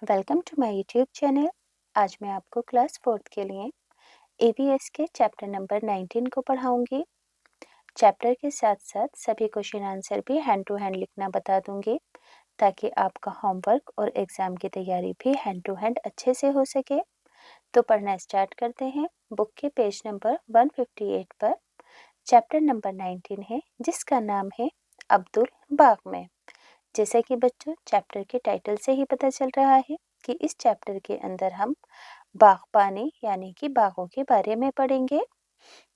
Welcome to my YouTube channel. आज मैं आपको क्लास 4th के लिए एबीएस के चैप्टर नंबर 19 को पढ़ाऊंगी। चैप्टर के साथ साथ सभी क्वेश्चन आंसर भी हैंड टू हैंड लिखना बता दूंगी ताकि आपका होमवर्क और एग्जाम की तैयारी भी हैंड टू हैंड अच्छे से हो सके। तो पढ़ना स्टार्ट करते हैं। बुक के पेज नंबर 158 पर चैप्टर नंबर 19 है जिसका नाम है अब्दुल बाग में। जैसा कि बच्चों चैप्टर के टाइटल से ही पता चल रहा है कि इस चैप्टर के अंदर हम बागबानी यानी कि बागों के बारे में पढ़ेंगे।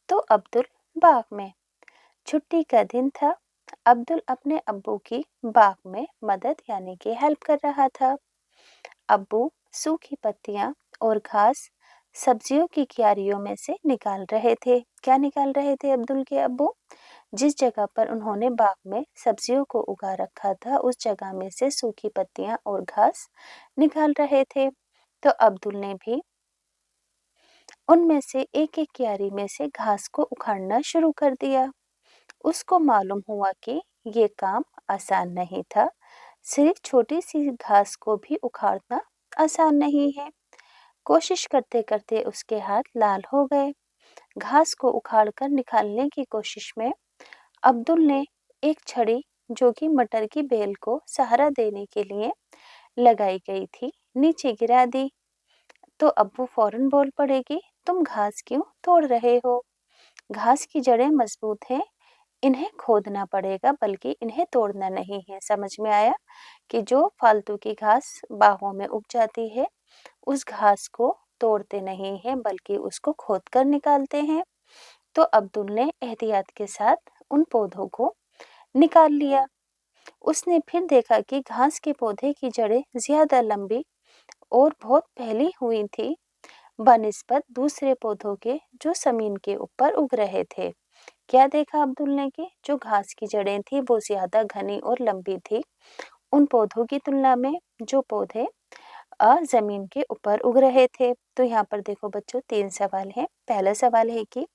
तो अब्दुल बाग में छुट्टी का दिन था। अब्दुल अपने अब्बू की बाग में मदद यानी कि हेल्प कर रहा था। अब्बू सूखी पत्तियां और घास सब्जियों की क्यारियों में से निकाल रहे थे। क्या निकाल रहे थे अब्दुल के अब्बू? जिस जगह पर उन्होंने बाग में सब्जियों को उगा रखा था उस जगह में से सूखी पत्तियां और घास निकाल रहे थे। तो अब्दुल ने भी उनमें से एक एक क्यारी में से घास को उखाड़ना शुरू कर दिया। उसको मालूम हुआ कि ये काम आसान नहीं था। सिर्फ छोटी सी घास को भी उखाड़ना आसान नहीं है। कोशिश करते करते उसके हाथ लाल हो गए। घास को उखाड़कर निकालने की कोशिश में अब्दुल ने एक छड़ी जो कि मटर की बेल को सहारा देने के लिए लगाई गई थी नीचे गिरा दी। तो अब्बू फौरन बोल पड़ेगी, तुम घास क्यों तोड़ रहे हो? घास की जड़ें मजबूत हैं, इन्हें खोदना पड़ेगा बल्कि इन्हें तोड़ना नहीं है। समझ में आया कि जो फालतू की घास बागों में उग जाती है उस घास को तोड़ते नहीं है बल्कि उसको खोद कर निकालते हैं। तो अब्दुल ने एहतियात के साथ उन पौधों को निकाल लिया। उसने फिर देखा कि घास के पौधे की जड़ें ज्यादा लंबी और बहुत फैली हुई थी बनिस्बत दूसरे पौधों के जो जमीन के ऊपर उग रहे थे। क्या देखा अब्दुल ने कि जो घास की जड़ें थी वो ज्यादा घनी और लंबी थी उन पौधों की तुलना में जो पौधे जमीन के ऊपर उग रहे थे। तो यहाँ पर देखो बच्चों 3 सवाल हैं। पहला सवाल है कि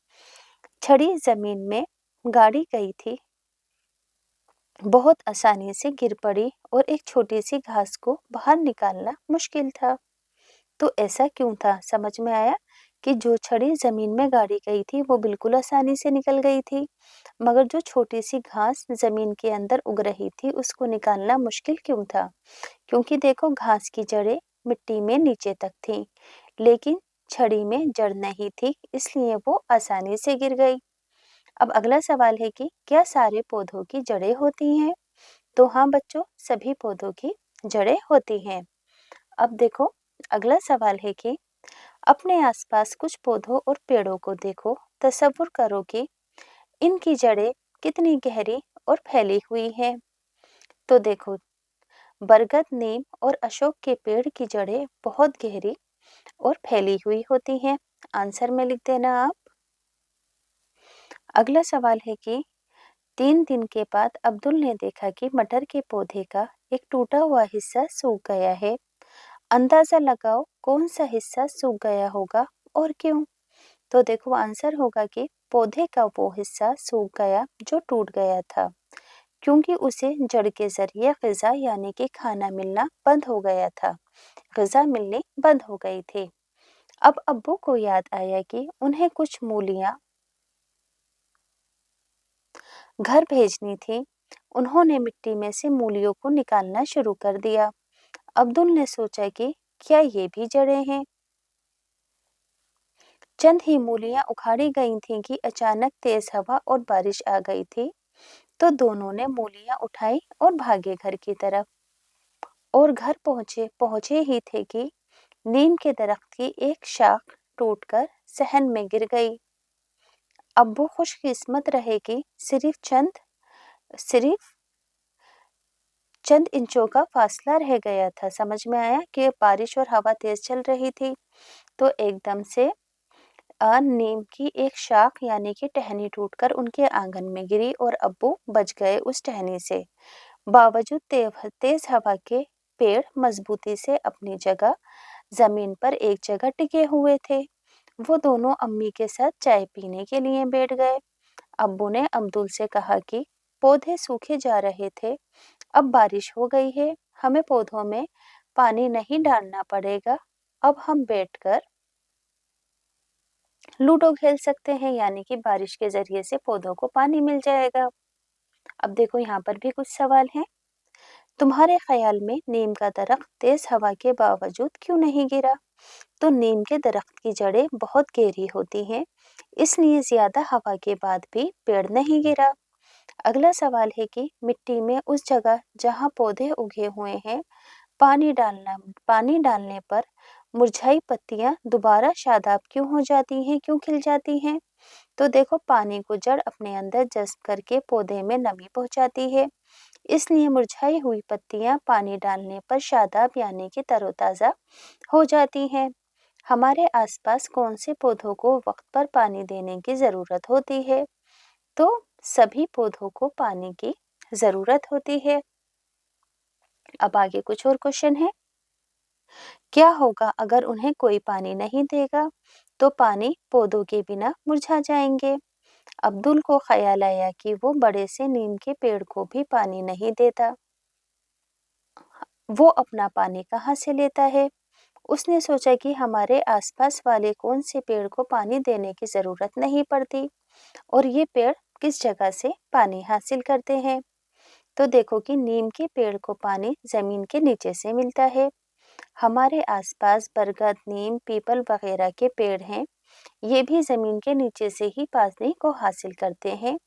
छड़ी जमीन में गाड़ी गई थी, बहुत आसानी से गिर पड़ी और एक छोटी सी घास को बाहर निकालना मुश्किल था। तो ऐसा क्यों था? समझ में आया कि जो छड़ी जमीन में गाड़ी गई थी वो बिल्कुल आसानी से निकल गई थी, मगर जो छोटी सी घास जमीन के अंदर उग रही थी उसको निकालना मुश्किल क्यों था? क्योंकि देखो घास की जड़ें मिट्टी में नीचे तक थी लेकिन छड़ी में जड़ नहीं थी, इसलिए वो आसानी से गिर गई। अब अगला सवाल है कि क्या सारे पौधों की जड़ें होती हैं? तो हाँ बच्चों, सभी पौधों की जड़ें होती हैं। अब देखो अगला सवाल है कि अपने आसपास कुछ पौधों और पेड़ों को देखो, तसव्वुर करो कि इनकी जड़ें कितनी गहरी और फैली हुई हैं। तो देखो बरगद, नीम और अशोक के पेड़ की जड़ें बहुत गहरी और फैली हुई होती हैं। आंसर में लिख देना आप। अगला सवाल है कि 3 दिन के बाद अब्दुल ने देखा कि मटर के पौधे का एक टूटा हुआ हिस्सा सूख गया है। अंदाजा लगाओ कौन सा हिस्सा सूख गया होगा और क्यों? तो देखो आंसर होगा कि पौधे का वो हिस्सा सूख गया जो टूट गया था क्योंकि उसे जड़ के जरिए ग़िज़ा यानी कि खाना मिलना बंद हो गया था। ग़िज़ा मिलनी बंद हो गई थी। अब अब्बू को याद आया कि उन्हें कुछ मूलियां घर भेजनी थी। उन्होंने मिट्टी में से मूलियों को निकालना शुरू कर दिया। अब्दुल ने सोचा कि क्या ये भी जड़ें हैं? चंद ही मूलियां उखाड़ी गई थीं कि अचानक तेज हवा और बारिश आ गई थी। तो दोनों ने मूलियां उठाई और भागे घर की तरफ। और घर पहुंचे ही थे कि नीम के दरख्त की एक शाख टूटकर सहन में गिर गई। अब्बू खुशकिस्मत रहे कि सिर्फ चंद इंचों का फासला रह गया था। समझ में आया कि बारिश और हवा तेज चल रही थी तो एकदम से नीम की एक शाख यानी कि टहनी टूटकर उनके आंगन में गिरी और अब्बू बच गए उस टहनी से। बावजूद तेज हवा के पेड़ मजबूती से अपनी जगह जमीन पर एक जगह टिके हुए थे। वो दोनों अम्मी के साथ चाय पीने के लिए बैठ गए। अब्बू ने अब्दुल से कहा कि पौधे सूखे जा रहे थे, अब बारिश हो गई है, हमें पौधों में पानी नहीं डालना पड़ेगा। अब हम बैठकर लूडो खेल सकते हैं, यानी कि बारिश के जरिए से पौधों को पानी मिल जाएगा। अब देखो यहाँ पर भी कुछ सवाल हैं। तुम्हारे ख्याल में नीम का दरख्त तेज हवा के बावजूद क्यों नहीं गिरा? तो नीम के दरख्त की जड़ें बहुत गहरी होती हैं, इसलिए ज्यादा हवा के बाद भी पेड़ नहीं गिरा। अगला सवाल है कि मिट्टी में उस जगह जहाँ पौधे उगे हुए हैं पानी डालने पर मुरझाई पत्तियां दोबारा शादाब क्यों हो जाती हैं, क्यों खिल जाती हैं? तो देखो, पानी को जड़ अपने अंदर जज्ब करके पौधे में नमी पहुंचाती है, इसलिए मुरझाई हुई पत्तियां पानी डालने पर शादाब यानी कि तरोताजा हो जाती हैं। हमारे आसपास कौन से पौधों को वक्त पर पानी देने की जरूरत होती है? तो सभी पौधों को पानी की जरूरत होती है। अब आगे कुछ और क्वेश्चन है। क्या होगा अगर उन्हें कोई पानी नहीं देगा? तो पानी पौधों के बिना मुरझा जाएंगे। अब्दुल को ख्याल आया कि वो बड़े से नीम के पेड़ को भी पानी नहीं देता। वो अपना पानी कहाँ से लेता है? उसने सोचा कि हमारे आसपास वाले कौन से पेड़ को पानी देने की जरूरत नहीं पड़ती और ये पेड़ किस जगह से पानी हासिल करते हैं। तो देखो कि नीम के पेड़ को पानी जमीन के नीचे से मिलता है। हमारे आसपास बरगद, नीम, पीपल वगैरह के पेड़ हैं। ये भी जमीन के नीचे से ही पानी को हासिल करते हैं।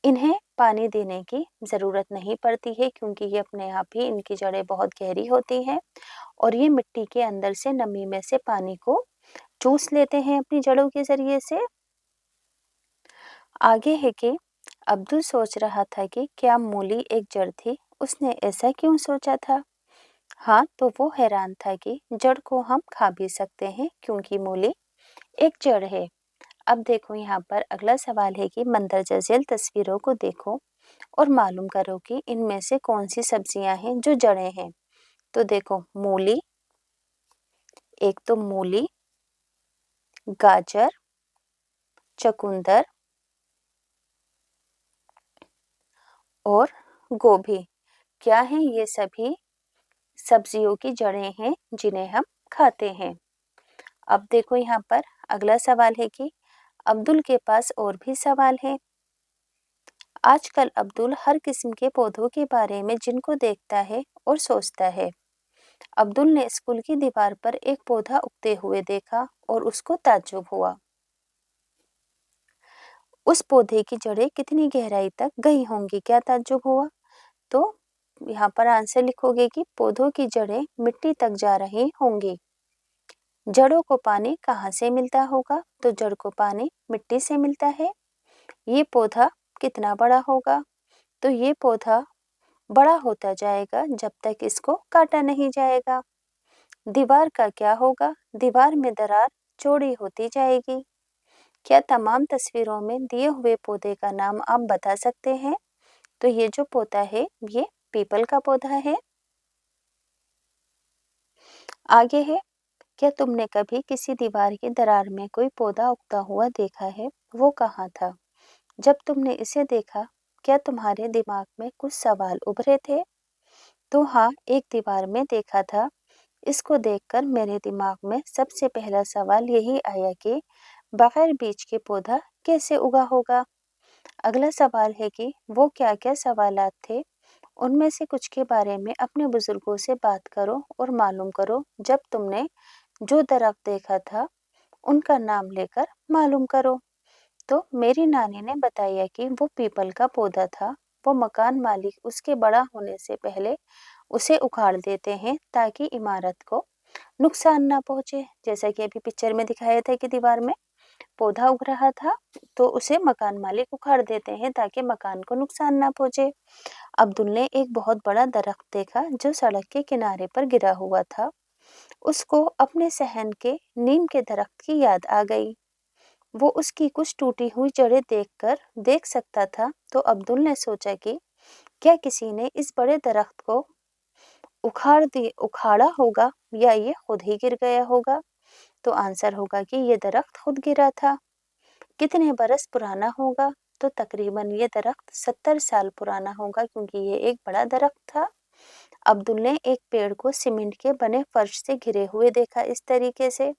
इन्हें पानी देने की जरूरत नहीं पड़ती है, क्योंकि ये अपने आप ही इनकी जड़ें बहुत गहरी होती हैं और ये मिट्टी के अंदर से नमी में से पानी को चूस लेते हैं अपनी जड़ों के जरिए से। आगे है कि अब्दुल सोच रहा था कि क्या मूली एक जड़ थी? उसने ऐसा क्यों सोचा था? हाँ, तो वो हैरान था कि जड़ को हम खा भी सकते हैं, क्योंकि मूली एक जड़ है। अब देखो यहाँ पर अगला सवाल है कि मंदरजा झेल तस्वीरों को देखो और मालूम करो कि इनमें से कौन सी सब्जियां हैं जो जड़ें हैं। तो देखो, एक तो मूली, गाजर, चकुंदर और गोभी। क्या है? ये सभी सब्जियों की जड़ें हैं जिन्हें हम खाते हैं। अब देखो यहाँ पर अगला सवाल है कि अब्दुल के पास और भी सवाल है। आजकल अब्दुल हर किस्म के पौधों के बारे में जिनको देखता है और सोचता है। अब्दुल ने स्कूल की दीवार पर एक पौधा उगते हुए देखा और उसको ताज्जुब हुआ। उस पौधे की जड़ें कितनी गहराई तक गई होंगी? क्या ताज्जुब हुआ? तो यहाँ पर आंसर लिखोगे कि पौधों की जड़ें मिट्टी तक जा रही होंगी। जड़ों को पानी कहाँ से मिलता होगा? तो जड़ को पानी मिट्टी से मिलता है। ये पौधा कितना बड़ा होगा? तो ये पौधा बड़ा होता जाएगा जब तक इसको काटा नहीं जाएगा। दीवार का क्या होगा? दीवार में दरार चौड़ी होती जाएगी। क्या तमाम तस्वीरों में दिए हुए पौधे का नाम आप बता सकते हैं? तो ये जो पौधा है ये पीपल का पौधा है। आगे है, क्या तुमने कभी किसी दीवार की दरार में कोई पौधा उगता हुआ देखा है? वो कहाँ था? जब तुमने इसे देखा, क्या तुम्हारे दिमाग में कुछ सवाल उभरे थे? तो हाँ, एक दीवार में देखा था। इसको देखकर मेरे दिमाग में सबसे पहला सवाल यही आया कि बगैर बीज के पौधा कैसे उगा होगा। अगला सवाल है कि वो क्या क्या सवालात थे, उनमें से कुछ के बारे में अपने बुजुर्गों से बात करो और मालूम करो। जब तुमने जो दरख्त देखा था उनका नाम लेकर मालूम करो। तो मेरी नानी ने बताया कि वो पीपल का पौधा था। वो मकान मालिक उसके बड़ा होने से पहले उसे उखाड़ देते हैं ताकि इमारत को नुकसान ना पहुंचे। जैसा कि अभी पिक्चर में दिखाया था कि दीवार में पौधा उग रहा था, तो उसे मकान मालिक उखाड़ देते हैं ताकि मकान को नुकसान ना पहुंचे। अब्दुल ने एक बहुत बड़ा दरख्त देखा जो सड़क के किनारे पर गिरा हुआ था। उसको अपने सहन के नीम के दरख्त की याद आ गई। वो उसकी कुछ टूटी हुई जड़ें देखकर देख सकता था। तो अब्दुल ने सोचा कि क्या किसी ने इस बड़े दरख्त को उखाड़ा होगा या ये खुद ही गिर गया होगा। तो आंसर होगा कि ये दरख्त खुद गिरा था। कितने बरस पुराना होगा? तो तकरीबन ये दरख्त 70 साल पुराना होगा, क्योंकि ये एक बड़ा दरख्त था। अब्दुल ने एक पेड़ को सीमेंट के बने फर्श से घिरे हुए देखा इस तरीके से।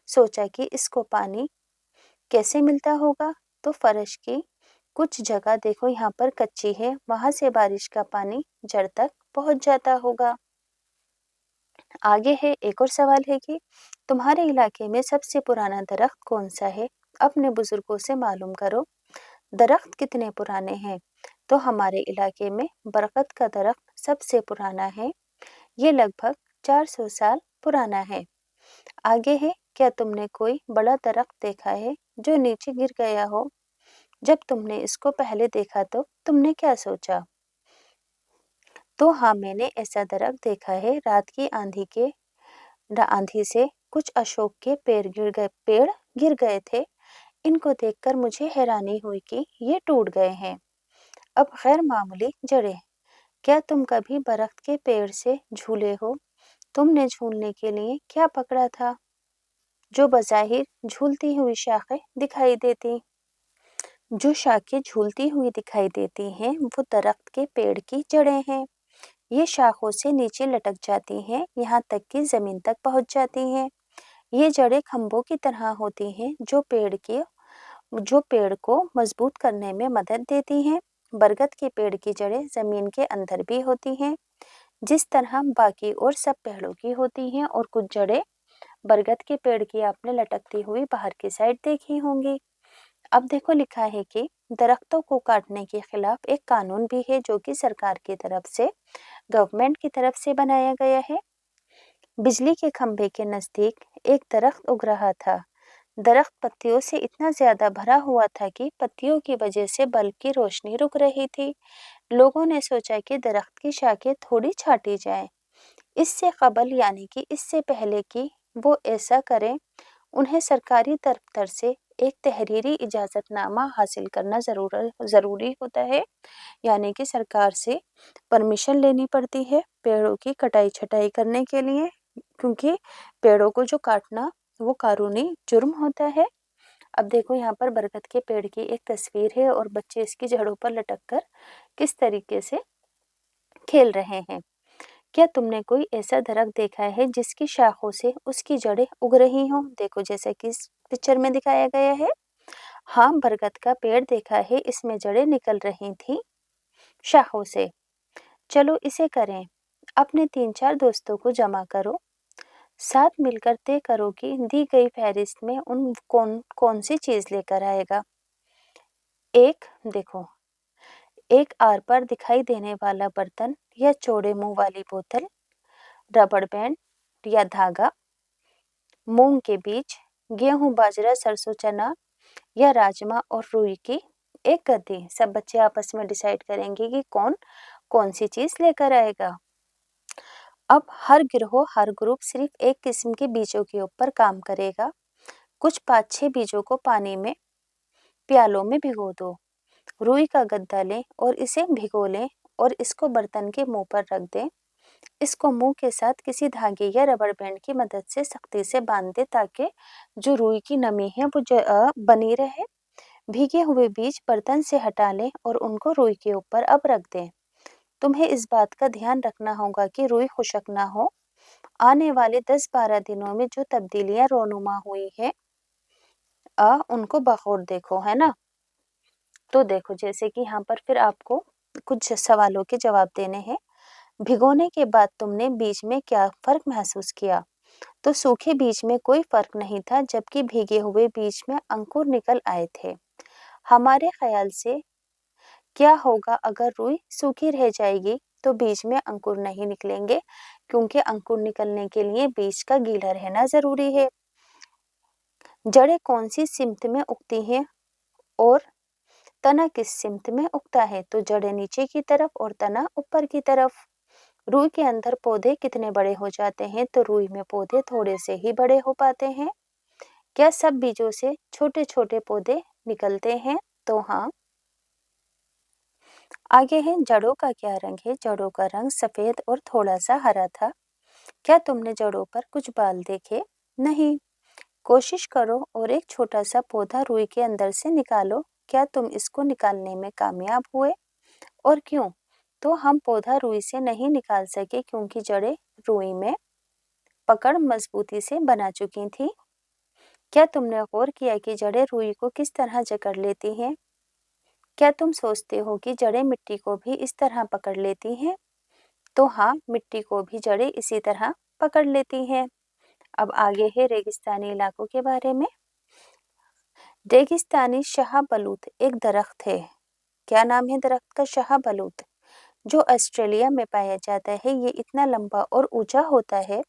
सोचा कि इसको पानी कैसे मिलता होगा। तो फर्श की कुछ जगह देखो यहाँ पर कच्ची है, वहां से बारिश का पानी जड़ तक पहुंच जाता होगा। आगे है एक और सवाल है कि तुम्हारे इलाके में सबसे पुराना दरख्त कौन सा है? अपने बुजुर्गों से मालूम करो दरख्त कितने पुराने हैं। तो हमारे इलाके में बरगद का दरख्त सबसे पुराना है, ये लगभग 400 साल पुराना है। आगे है, क्या तुमने कोई बड़ा दरख्त देखा है जो नीचे गिर गया हो? जब तुमने इसको पहले देखा तो तुमने क्या सोचा? तो हाँ, मैंने ऐसा दरख्त देखा है। रात की आंधी से कुछ अशोक के पेड़ गिर गए थे। इनको देखकर मुझे हैरानी हुई कि ये टूट गए हैं। अब गैर मामूली जड़ें। क्या तुम कभी बरगद के पेड़ से झूले हो? तुमने झूलने के लिए क्या पकड़ा था जो बज़ाहिर झूलती हुई शाखें दिखाई देती? जो शाखें झूलती हुई दिखाई देती हैं वो दरख्त के पेड़ की जड़ें हैं। ये शाखों से नीचे लटक जाती हैं, यहाँ तक कि जमीन तक पहुंच जाती हैं। ये जड़ें खंभों की तरह होती हैं जो पेड़ को मजबूत करने में मदद देती हैं। बरगद के पेड़ की जड़ें जमीन के अंदर भी होती हैं, जिस तरह बाकी और सब पेड़ों की होती हैं, और कुछ जड़ें बरगद के पेड़ की आपने लटकती हुई बाहर की साइड देखी होंगी। अब देखो लिखा है कि दरख्तों को काटने के खिलाफ एक कानून भी है जो कि सरकार की तरफ से, गवर्नमेंट की तरफ से बनाया गया है। बिजली के खंभे के नजदीक एक दरख्त उग रहा था। दरख्त पत्तियों से इतना ज्यादा भरा हुआ था कि पत्तियों की वजह से बल्ब की रोशनी रुक रही थी। लोगों ने सोचा कि दरख्त की शाखें थोड़ी छाटी जाए। इससे कबल यानी कि इससे पहले कि वो ऐसा करें, उन्हें सरकारी दफ्तर से एक तहरीरी इजाजतनामा हासिल करना जरूरी होता है, यानी कि सरकार से परमिशन लेनी पड़ती है पेड़ों की कटाई छटाई करने के लिए, क्योंकि पेड़ों को जो काटना वो कानूनी जुर्म होता है। अब देखो यहाँ पर बरगद के पेड़ की एक तस्वीर है और बच्चे इसकी जड़ों पर लटक कर किस तरीके से खेल रहे हैं। क्या तुमने कोई ऐसा दरख्त देखा है जिसकी शाखों से उसकी जड़ें उग रही हों? देखो जैसे कि इस पिक्चर में दिखाया गया है। हाँ, बरगद का पेड़ देखा है, इसमें जड़ें निकल रही थी शाखों से। चलो इसे करें। अपने 3-4 दोस्तों को जमा करो, साथ मिलकर तय करो कि दी गई फहरिस्त में उन कौन कौन सी चीज लेकर आएगा। देखो, एक आर पार दिखाई देने वाला बर्तन या चौड़े मुंह वाली बोतल, रबड़ बैंड या धागा, मूंग के बीज, गेहूं बाजरा सरसों चना या राजमा और रुई की एक गद्दी। सब बच्चे आपस में डिसाइड करेंगे कि कौन कौन सी चीज लेकर आएगा। अब हर ग्रुप सिर्फ एक किस्म के बीजों के ऊपर काम करेगा। कुछ 5-6 बीजों को पानी में प्यालों में भिगो दो। रुई का गद्दा लें और इसे भिगो लें और इसको बर्तन के मुंह पर रख दें। इसको मुंह के साथ किसी धागे या रबड़ बैंड की मदद से सख्ती से बांध दें ताकि जो रुई की नमी है वो बनी रहे। भीगे हुए बीज बर्तन से हटा लें और उनको रुई के ऊपर अब रख दें। तुम्हें इस बात का ध्यान रखना होगा कि रुई खुशक ना हो। आने वाले 10-12 दिनों में जो तब्दीलियां रोनुमा हुई है उनको बखौर देखो, है ना। तो देखो जैसे कि यहाँ पर फिर आपको कुछ सवालों के जवाब देने हैं। भिगोने के बाद तुमने बीज में क्या फर्क महसूस किया? तो सूखे बीज में कोई फर्क नहीं था, जबकि भीगे हुए बीज में अंकुर निकल आए थे। हमारे ख्याल से क्या होगा अगर रुई सूखी रह जाएगी तो बीज में अंकुर नहीं निकलेंगे, क्योंकि अंकुर निकलने के लिए बीज का गीला रहना जरूरी है। जड़ें कौन सी सिमत में उगती हैं और तना किस सिमत में उगता है? तो जड़ें नीचे की तरफ और तना ऊपर की तरफ। रुई के अंदर पौधे कितने बड़े हो जाते हैं? तो रुई में पौधे थोड़े से ही बड़े हो पाते हैं। क्या सब बीजों से छोटे छोटे पौधे निकलते हैं? तो हाँ। आगे है, जड़ों का क्या रंग है? जड़ों का रंग सफेद और थोड़ा सा हरा था। क्या तुमने जड़ों पर कुछ बाल देखे? नहीं। कोशिश करो और एक छोटा सा पौधा रुई के अंदर से निकालो। क्या तुम इसको निकालने में कामयाब हुए और क्यों? तो हम पौधा रुई से नहीं निकाल सके क्योंकि जड़ें रुई में पकड़ मजबूती से बना चुकी थी। क्या तुमने गौर किया कि जड़ें रुई को किस तरह जकड़ लेती हैं? क्या तुम सोचते हो कि जड़ें मिट्टी को भी इस तरह पकड़ लेती हैं? तो हाँ, मिट्टी को भी जड़ें इसी तरह पकड़ लेती हैं। अब आगे है रेगिस्तानी इलाकों के बारे में। रेगिस्तानी शाहबलूत एक दरख्त है। क्या नाम है दरख्त का? शाहबलूत, जो ऑस्ट्रेलिया में पाया जाता है। ये इतना लंबा और ऊंचा होता है,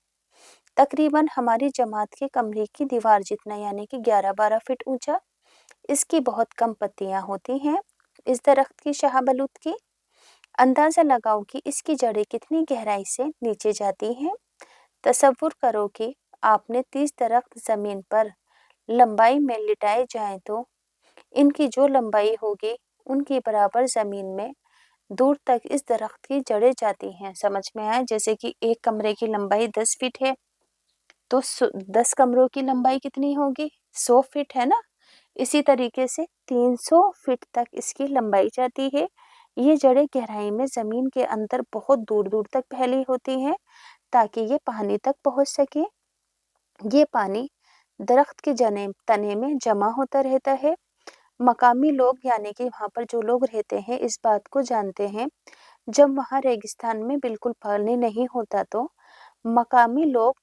तकरीबन हमारी जमात के कमरे की दीवार जितना, यानी कि 11-12 फीट ऊंचा। इसकी बहुत कम पत्तियां होती हैं इस दरख्त की, शाहबलूत की। अंदाजा लगाओ कि इसकी जड़ें कितनी गहराई से नीचे जाती हैं। तसव्वुर करो कि आपने 30 दरख्त जमीन पर लंबाई में लिटाए जाएं तो इनकी जो लंबाई होगी उनकी बराबर जमीन में दूर तक इस दरख्त की जड़ें जाती हैं। समझ में आया? जैसे कि एक कमरे की लंबाई 10 फीट है, तो 10 कमरों की लंबाई कितनी होगी? 100 फीट, है ना। इसी तरीके से 300 फीट तक इसकी लंबाई जाती है। ये जड़ें गहराई में जमीन के अंदर बहुत दूर दूर तक फैली होती हैं ताकि ये पानी तक पहुंच सके। ये पानी दरख्त के तने में जमा होता रहता है। मकामी लोग, यानी कि वहाँ पर जो लोग रहते हैं, इस बात को जानते हैं। जब वहाँ रेगिस्तान में बिल्कुल पानी नहीं होता तो मकामी लोग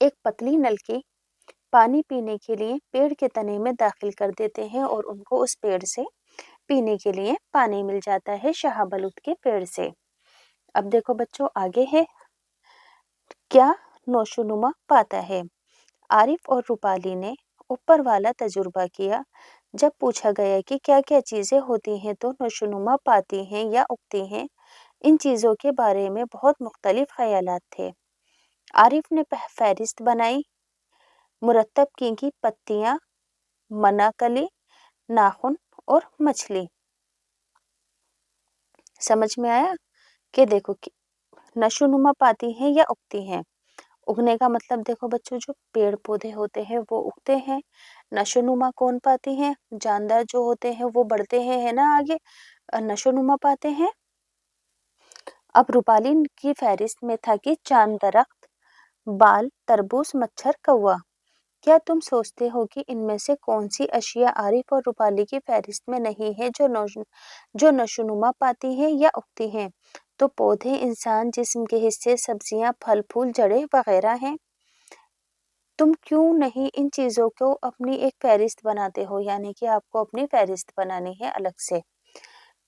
एक पतली नलकी पानी पीने के लिए पेड़ के तने में दाखिल कर देते हैं और उनको उस पेड़ से पीने के लिए पानी मिल जाता है, शाहबलूत के पेड़ से। अब देखो बच्चों, आगे है क्या नौशोनुमा पाता है। आरिफ और रूपाली ने ऊपर वाला तजुर्बा किया। जब पूछा गया कि क्या क्या चीजें होती हैं तो नौशोनुमा पाती हैं या उगती हैं, इन चीजों के बारे में बहुत मुख्तलिफ ख्यालात थे। आरिफ ने फहरिस्त बनाई। मुरत्तब की पत्तियां, मनाकली, नाखून और मछली। समझ में आया? कि देखो कि नशोनुमा पाती हैं या उगती हैं। उगने का मतलब देखो बच्चों, जो पेड़ पौधे होते हैं वो उगते हैं। नशोनुमा कौन पाती हैं? जानदार जो होते हैं वो बढ़ते हैं, है ना, आगे नशोनुमा पाते हैं। अब रूपाली की फहरिस्त में था कि चांद, दरख्त, बाल, तरबूज, मच्छर, कौवा। क्या तुम सोचते हो कि इनमें से कौन सी अशिया आरिफ और रूपाली की फहरिस्त में नहीं है जो नशोनुमा पाती हैं या उगती हैं? तो पौधे, इंसान, जिस्म के हिस्से, सब्जियां, फल फूल, जड़ें वगैरह हैं। तुम क्यों नहीं इन चीजों को अपनी एक फहरिस्त बनाते हो, यानी कि आपको अपनी फहरिस्त बनानी है अलग से।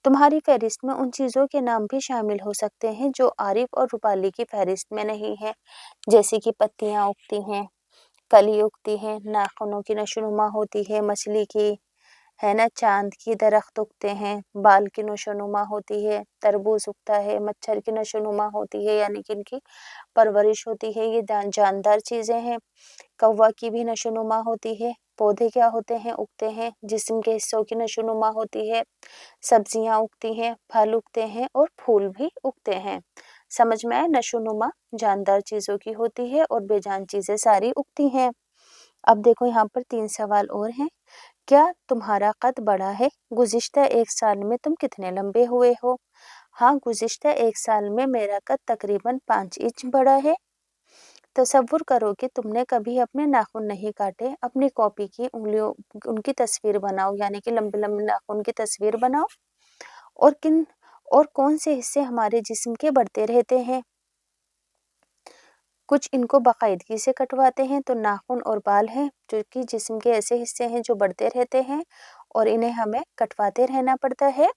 तुम्हारी फहरिस्त में उन चीजों के नाम भी शामिल हो सकते हैं जो आरिफ और रूपाली की फहरिस्त में नहीं है, जैसे कि पत्तियां उगती हैं, कली उगती है, नाखूनों की नशोनुमा होती है, मछली की, है ना, चांद की, दरख्त उगते हैं, बाल की नशोनुमा होती है, तरबूज उगता है, मच्छर की नशोनुमा होती है, यानी कि इनकी परवरिश होती है, ये जानदार चीजें हैं। कौवा की भी नशोनुमा होती है। पौधे क्या होते हैं? उगते हैं, जिस्म के हिस्सों की नशोनुमा होती है, सब्जियां उगती हैं, फल उगते हैं और फूल भी उगते हैं। समझ में आया? नशोनुमा जानदार चीजों की होती है और बेजान चीजें सारी उगती हैं। अब देखो यहाँ पर 3 सवाल और हैं। क्या तुम्हारा कद बढ़ा है? गुज़िश्ता 1 साल में तुम कितने लंबे हुए हो? हाँ, गुज़िश्ता 1 साल में मेरा कद तकरीबन 5 इंच बढ़ा है। तसव्वुर करो कि तुमने कभी अपने नाखून नहीं काटे। अपनी कॉपी की उंगलियों उनकी तस्वीर बनाओ, यानी कि लंबे लंबे नाखून की तस्वीर बनाओ। और कौन से हिस्से हमारे जिस्म के बढ़ते रहते हैं? कुछ इनको बाकायदगी से कटवाते हैं, तो नाखून और बाल हैं जो कि जिस्म के ऐसे हिस्से हैं जो बढ़ते रहते हैं और इन्हें हमें कटवाते रहना पड़ता है।